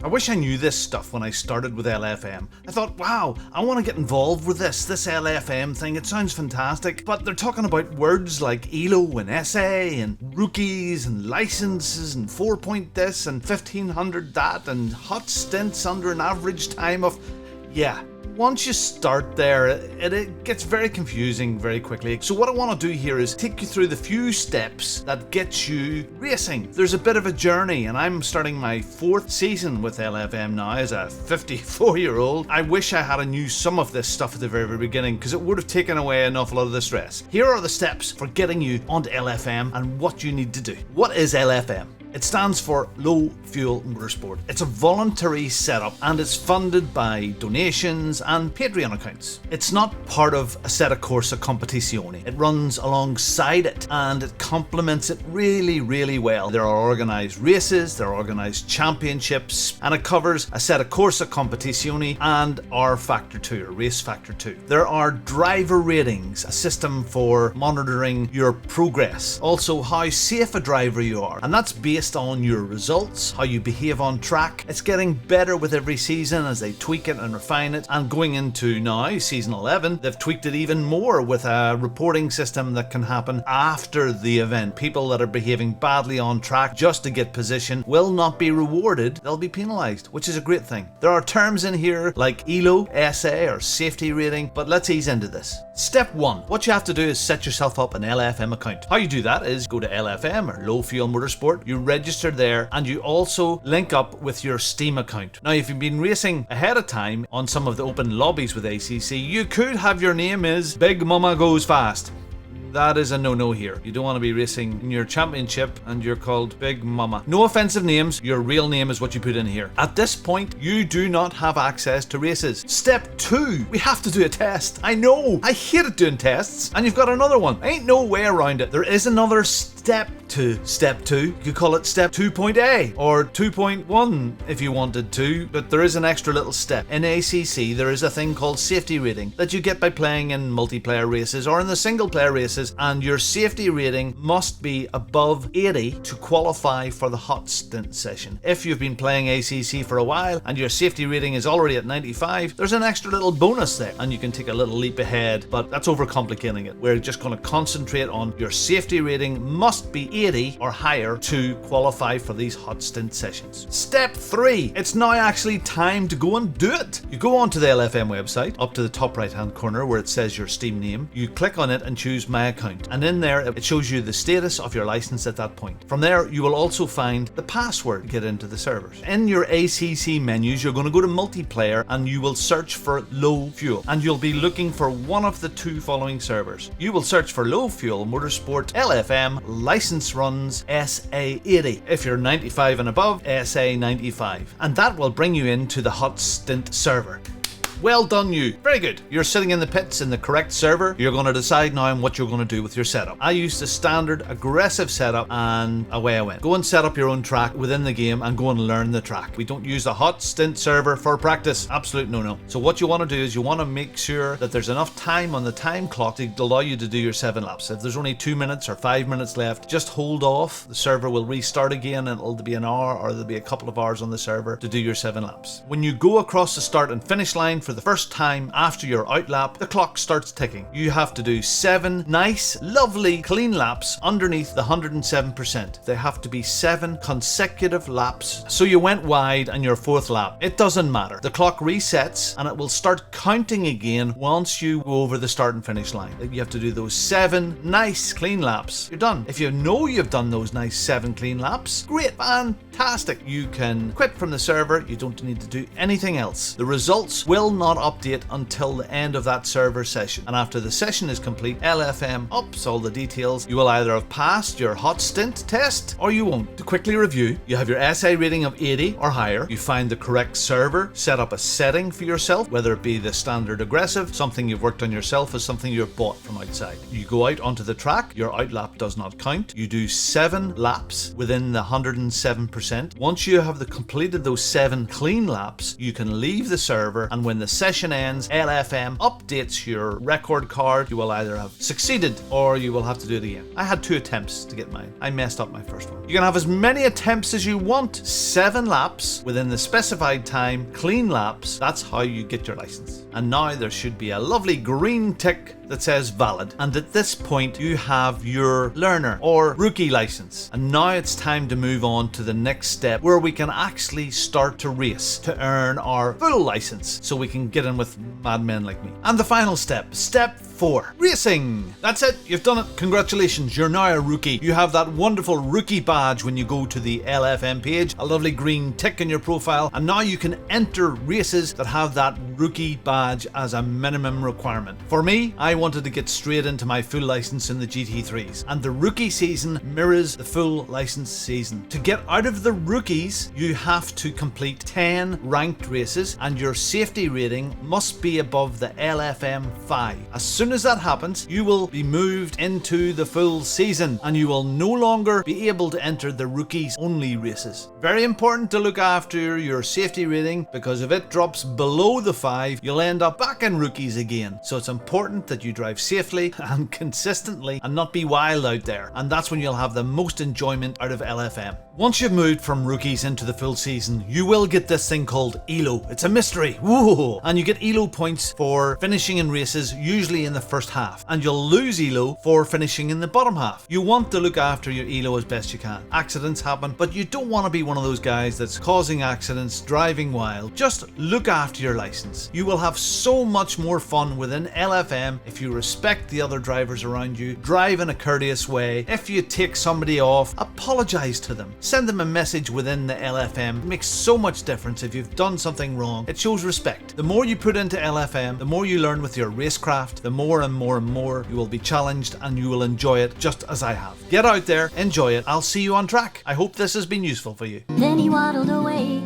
I wish I knew this stuff when I started with LFM. I thought, wow, I want to get involved with this LFM thing, it sounds fantastic, but they're talking about words like ELO and SA and rookies and licenses and 4-point this and 1500 that and hot stints under an average time of... Yeah. Once you start there, it gets very confusing very quickly. So what I want to do here is take you through the few steps that get you racing. There's a bit of a journey, and I'm starting my 4th season with LFM now as a 54-year-old. I wish I had knew some of this stuff at the very, very beginning, because it would have taken away an awful lot of the stress. Here are the steps for getting you onto LFM and what you need to do. What is LFM? It stands for Low Fuel Motorsport. It's a voluntary setup and it's funded by donations and Patreon accounts. It's not part of Assetto Corsa Competizione. It runs alongside it and it complements it really, really well. There are organised races, there are organised championships, and it covers Assetto Corsa Competizione and R Factor 2 or Race Factor 2. There are driver ratings, a system for monitoring your progress, also how safe a driver you are, and that's based on your results, how you behave on track. It's getting better with every season as they tweak it and refine it, and going into now season 11 they've tweaked it even more with a reporting system that can happen after the event. People that are behaving badly on track just to get position will not be rewarded, they'll be penalised, which is a great thing. There are terms in here like ELO, SA or safety rating, but let's ease into this. Step 1. What you have to do is set yourself up an LFM account. How you do that is go to LFM or Low Fuel Motorsport, you register there, and you also link up with your Steam account. Now if you've been racing ahead of time on some of the open lobbies with ACC, you could have your name is Big Mama Goes Fast. That is a no-no here. You don't want to be racing in your championship and you're called Big Mama. No offensive names, your real name is what you put in here. At this point, you do not have access to races. Step 2, we have to do a test. I know, I hated doing tests, and you've got another one. Ain't no way around it. There is another step to step 2. You could call it step 2.A or 2.1 if you wanted to, but there is an extra little step. In ACC, there is a thing called safety rating that you get by playing in multiplayer races or in the single player races, and your safety rating must be above 80 to qualify for the hot stint session. If you've been playing ACC for a while and your safety rating is already at 95, there's an extra little bonus there and you can take a little leap ahead, but that's overcomplicating it. We're just going to concentrate on your safety rating must be 80 or higher to qualify for these hot stint sessions. Step 3, it's now actually time to go and do it. You go onto the LFM website, up to the top right hand corner where it says your Steam name, you click on it and choose My Account, and in there it shows you the status of your license at that point. From there you will also find the password to get into the servers. In your ACC menus you're going to go to multiplayer and you will search for Low Fuel, and you'll be looking for one of the 2 following servers. You will search for Low Fuel Motorsport LFM license runs SA80. If you're 95 and above, SA95, and that will bring you into the hot stint server. Well done you. Very good. You're sitting in the pits in the correct server. You're going to decide now on what you're going to do with your setup. I used the standard aggressive setup and away I went. Go and set up your own track within the game and go and learn the track. We don't use the hot stint server for practice. Absolute no-no. So what you want to do is you want to make sure that there's enough time on the time clock to allow you to do your 7 laps. If there's only 2 minutes or 5 minutes left, just hold off. The server will restart again and it'll be an hour or there'll be a couple of hours on the server to do your 7 laps. When you go across the start and finish line for the first time after your out lap, the clock starts ticking. You have to do 7 nice, lovely, clean laps underneath the 107%. They have to be 7 consecutive laps. So you went wide on your 4th lap. It doesn't matter. The clock resets and it will start counting again once you go over the start and finish line. You have to do those 7 nice, clean laps. You're done. If you know you've done those nice 7 clean laps, great, fantastic. You can quit from the server. You don't need to do anything else. The results will not update until the end of that server session, and after the session is complete, LFM ups all the details. You will either have passed your hot stint test or you won't. To quickly review, you have your SA rating of 80 or higher, you find the correct server, set up a setting for yourself, whether it be the standard aggressive, something you've worked on yourself, or something you've bought from outside. You go out onto the track, your out lap does not count, you do 7 laps within the 107% 100%. Once you have completed those 7 clean laps, you can leave the server, and when the session ends, LFM updates your record card. You will either have succeeded or you will have to do it again. I had 2 attempts to get mine. I messed up my first one. You can have as many attempts as you want. 7 laps within the specified time, clean laps. That's how you get your license. And now there should be a lovely green tick that says valid, and at this point you have your learner or rookie license. And now it's time to move on to the next step, where we can actually start to race to earn our full license, so we can get in with madmen like me. And the final step, step 4, racing. That's it, you've done it. Congratulations, you're now a rookie. You have that wonderful rookie badge when you go to the LFM page, a lovely green tick in your profile, and now you can enter races that have that rookie badge as a minimum requirement. For me, I wanted to get straight into my full license in the GT3s, and the rookie season mirrors the full license season. To get out of the rookies, you have to complete 10 ranked races, and your safety rating must be above the LFM 5. As soon as that happens, you will be moved into the full season, and you will no longer be able to enter the rookies only races. Very important to look after your safety rating, because if it drops below the 5, you'll end up back in rookies again. So it's important that you drive safely and consistently and not be wild out there, and that's when you'll have the most enjoyment out of LFM. Once you've moved from rookies into the full season, you will get this thing called ELO. It's a mystery. Whoa! And you get ELO points for finishing in races, usually in the first half, and you'll lose ELO for finishing in the bottom half. You want to look after your ELO as best you can. Accidents happen, but you don't want to be one of those guys that's causing accidents, driving wild. Just look after your license. You will have so much more fun within LFM if you respect the other drivers around you, drive in a courteous way. If you take somebody off, apologize to them. Send them a message within the LFM. It makes so much difference if you've done something wrong. It shows respect. The more you put into LFM, the more you learn with your racecraft, the more and more and more you will be challenged, and you will enjoy it just as I have. Get out there, enjoy it. I'll see you on track. I hope this has been useful for you. Then he waddled away.